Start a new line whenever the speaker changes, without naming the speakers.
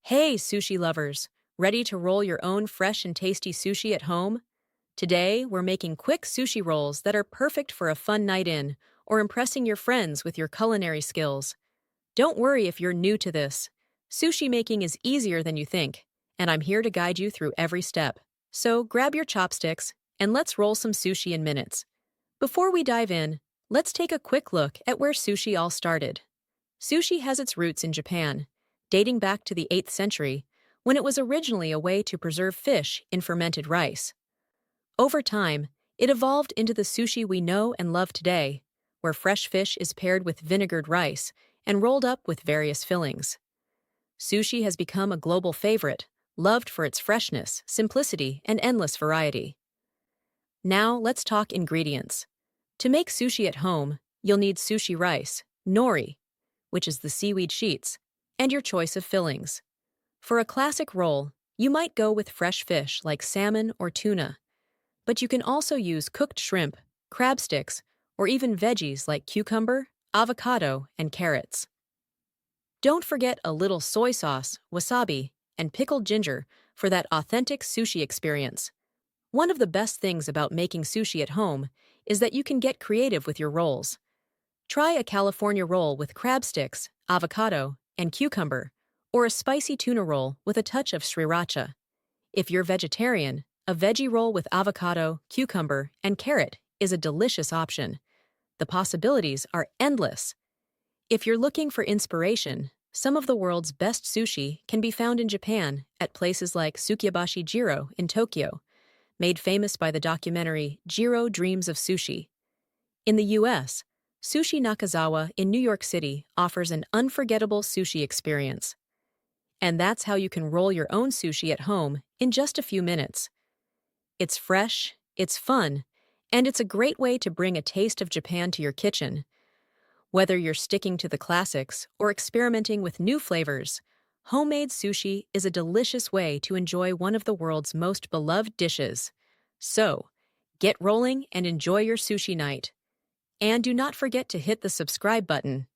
Hey, sushi lovers! Ready to roll your own fresh and tasty sushi at home? Today, we're making quick sushi rolls that are perfect for a fun night in or impressing your friends with your culinary skills. Don't worry if you're new to this. Sushi making is easier than you think, and I'm here to guide you through every step. So grab your chopsticks and let's roll some sushi in minutes. Before we dive in, let's take a quick look at where sushi all started. Sushi has its roots in Japan, dating back to the 8th century, when it was originally a way to preserve fish in fermented rice. Over time, it evolved into the sushi we know and love today, where fresh fish is paired with vinegared rice and rolled up with various fillings. Sushi has become a global favorite, loved for its freshness, simplicity, and endless variety. Now, let's talk ingredients. To make sushi at home, you'll need sushi rice, nori, which is the seaweed sheets, and your choice of fillings. For a classic roll, you might go with fresh fish like salmon or tuna, but you can also use cooked shrimp, crab sticks, or even veggies like cucumber, avocado, and carrots. Don't forget a little soy sauce, wasabi, and pickled ginger for that authentic sushi experience. One of the best things about making sushi at home is that you can get creative with your rolls. Try a California roll with crab sticks, avocado, and cucumber, or a spicy tuna roll with a touch of sriracha. If you're vegetarian, a veggie roll with avocado, cucumber, and carrot is a delicious option. The possibilities are endless. If you're looking for inspiration, some of the world's best sushi can be found in Japan at places like Sukiyabashi Jiro in Tokyo, made famous by the documentary Jiro Dreams of Sushi. In the US, Sushi Nakazawa in New York City offers an unforgettable sushi experience. And that's how you can roll your own sushi at home in just a few minutes. It's fresh, it's fun, and it's a great way to bring a taste of Japan to your kitchen. Whether you're sticking to the classics or experimenting with new flavors, homemade sushi is a delicious way to enjoy one of the world's most beloved dishes. So, get rolling and enjoy your sushi night. And do not forget to hit the subscribe button